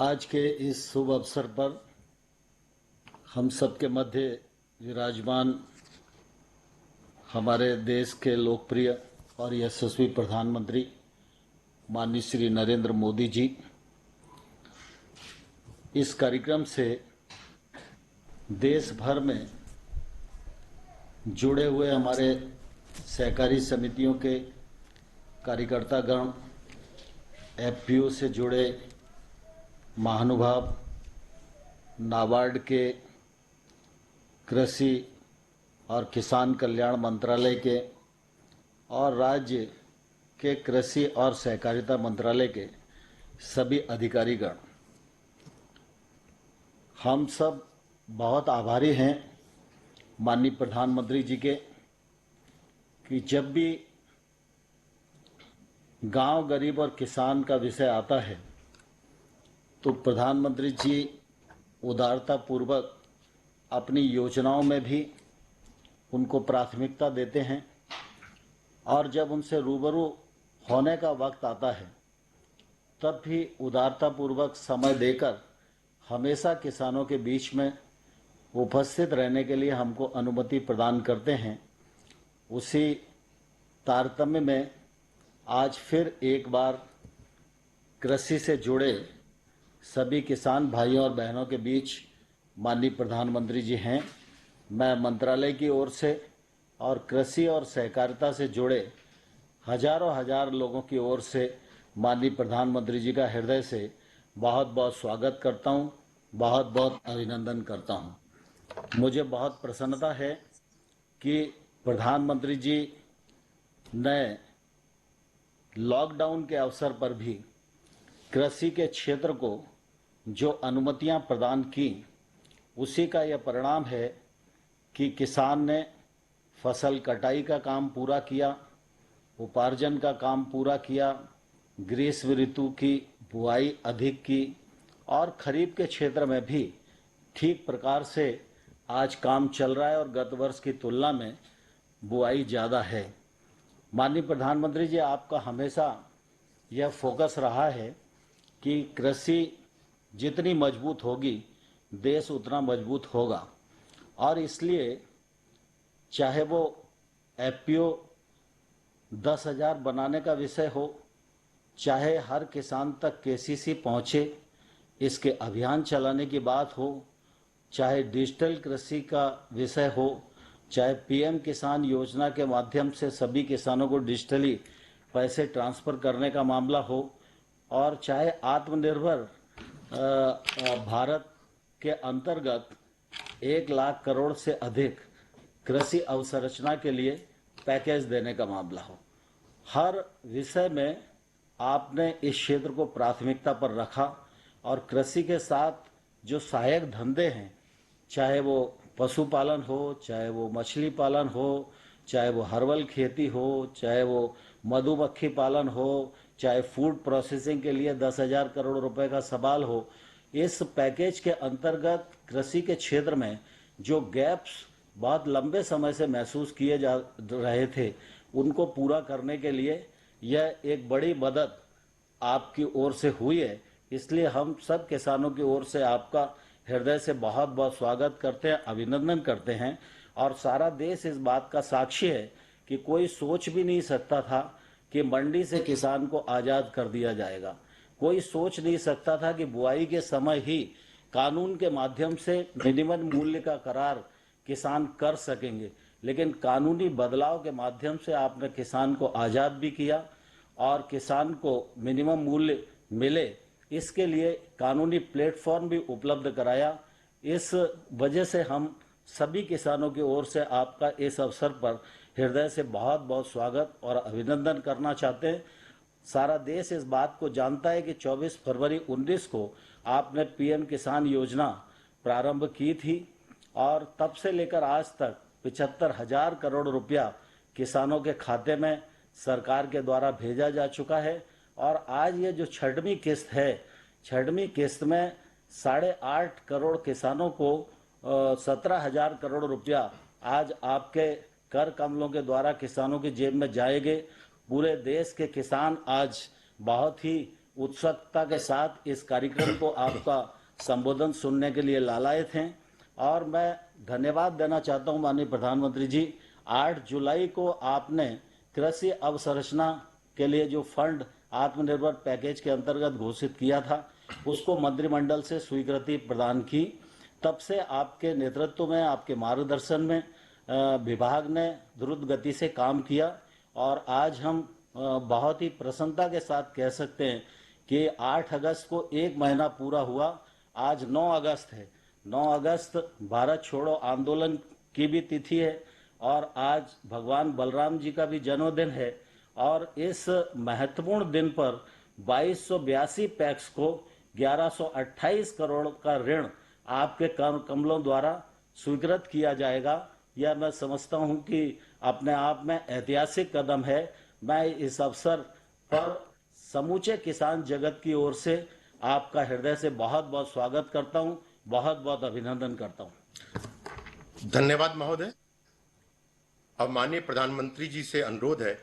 आज के इस शुभ अवसर पर हम सबके मध्य विराजमान हमारे देश के लोकप्रिय और यशस्वी प्रधानमंत्री माननीय श्री नरेंद्र मोदी जी इस कार्यक्रम से देश भर में जुड़े हुए हमारे सहकारी समितियों के कार्यकर्तागण, एफपीओ से जुड़े महानुभाव, नाबार्ड के कृषि और किसान कल्याण मंत्रालय के और राज्य के कृषि और सहकारिता मंत्रालय के सभी अधिकारीगण, हम सब बहुत आभारी हैं माननीय प्रधानमंत्री जी के कि जब भी गांव, गरीब और किसान का विषय आता है तो प्रधानमंत्री जी उदारतापूर्वक अपनी योजनाओं में भी उनको प्राथमिकता देते हैं और जब उनसे रूबरू होने का वक्त आता है तब भी उदारतापूर्वक समय देकर हमेशा किसानों के बीच में उपस्थित रहने के लिए हमको अनुमति प्रदान करते हैं। उसी तारतम्य में आज फिर एक बार कृषि से जुड़े सभी किसान भाइयों और बहनों के बीच माननीय प्रधानमंत्री जी हैं। मैं मंत्रालय की ओर से और कृषि और सहकारिता से जुड़े हजार लोगों की ओर से माननीय प्रधानमंत्री जी का हृदय से बहुत बहुत स्वागत करता हूं, बहुत बहुत अभिनंदन करता हूं। मुझे बहुत प्रसन्नता है कि प्रधानमंत्री जी ने लॉकडाउन के अवसर पर भी कृषि के क्षेत्र को जो अनुमतियां प्रदान की, उसी का यह परिणाम है कि किसान ने फसल कटाई का काम पूरा किया, उपार्जन का काम पूरा किया, ग्रीष्म ऋतु की बुआई अधिक की और खरीफ के क्षेत्र में भी ठीक प्रकार से आज काम चल रहा है और गत वर्ष की तुलना में बुआई ज़्यादा है। माननीय प्रधानमंत्री जी, आपका हमेशा यह फोकस रहा है कि कृषि जितनी मजबूत होगी देश उतना मजबूत होगा और इसलिए चाहे वो एफपीओ 10,000 बनाने का विषय हो, चाहे हर किसान तक केसीसी पहुँचे इसके अभियान चलाने की बात हो, चाहे डिजिटल कृषि का विषय हो, चाहे पीएम किसान योजना के माध्यम से सभी किसानों को डिजिटली पैसे ट्रांसफ़र करने का मामला हो और चाहे आत्मनिर्भर भारत के अंतर्गत 1 लाख करोड़ से अधिक कृषि अवसंरचना के लिए पैकेज देने का मामला हो, हर विषय में आपने इस क्षेत्र को प्राथमिकता पर रखा और कृषि के साथ जो सहायक धंधे हैं, चाहे वो पशुपालन हो, चाहे वो मछली पालन हो, चाहे वो हर्बल खेती हो, चाहे वो मधुमक्खी पालन हो, चाहे फूड प्रोसेसिंग के लिए 10,000 करोड़ रुपए का सवाल हो, इस पैकेज के अंतर्गत कृषि के क्षेत्र में जो गैप्स बहुत लंबे समय से महसूस किए जा रहे थे, उनको पूरा करने के लिए यह एक बड़ी मदद आपकी ओर से हुई है। इसलिए हम सब किसानों की ओर से आपका हृदय से बहुत बहुत स्वागत करते हैं, अभिनंदन करते हैं और सारा देश इस बात का साक्षी है कि कोई सोच भी नहीं सकता था कि मंडी से किसान को आज़ाद कर दिया जाएगा। कोई सोच नहीं सकता था कि बुआई के समय ही कानून के माध्यम से मिनिमम मूल्य का करार किसान कर सकेंगे, लेकिन कानूनी बदलाव के माध्यम से आपने किसान को आज़ाद भी किया और किसान को मिनिमम मूल्य मिले, इसके लिए कानूनी प्लेटफॉर्म भी उपलब्ध कराया। इस वजह से हम सभी किसानों की ओर से आपका इस अवसर पर हृदय से बहुत बहुत स्वागत और अभिनंदन करना चाहते हैं। सारा देश इस बात को जानता है कि 24 फरवरी 19 को आपने पीएम किसान योजना प्रारंभ की थी और तब से लेकर आज तक 75,000 करोड़ रुपया किसानों के खाते में सरकार के द्वारा भेजा जा चुका है और आज ये जो छठवीं किस्त है, छठवीं किस्त में 8.5 करोड़ किसानों को 17,000 करोड़ रुपया आज आपके कर कमलों के द्वारा किसानों की जेब में जाएंगे। पूरे देश के किसान आज बहुत ही उत्सुकता के साथ इस कार्यक्रम को आपका संबोधन सुनने के लिए लालायित हैं और मैं धन्यवाद देना चाहता हूं माननीय प्रधानमंत्री जी। 8 जुलाई को आपने कृषि अवसंरचना के लिए जो फंड आत्मनिर्भर पैकेज के अंतर्गत घोषित किया था उसको मंत्रिमंडल से स्वीकृति प्रदान की। तब से आपके नेतृत्व में, आपके मार्गदर्शन में विभाग ने द्रुत गति से काम किया और आज हम बहुत ही प्रसन्नता के साथ कह सकते हैं कि 8 अगस्त को एक महीना पूरा हुआ। आज 9 अगस्त है। 9 अगस्त भारत छोड़ो आंदोलन की भी तिथि है और आज भगवान बलराम जी का भी जन्मदिन है और इस महत्वपूर्ण दिन पर 2282 पैक्स को 1128 करोड़ का ऋण आपके कमलों द्वारा स्वीकृत किया जाएगा। यह मैं समझता हूं कि अपने आप में ऐतिहासिक कदम है। मैं इस अवसर पर समूचे किसान जगत की ओर से आपका हृदय से बहुत बहुत स्वागत करता हूं, बहुत बहुत अभिनंदन करता हूं। धन्यवाद महोदय। अब माननीय प्रधानमंत्री जी से अनुरोध है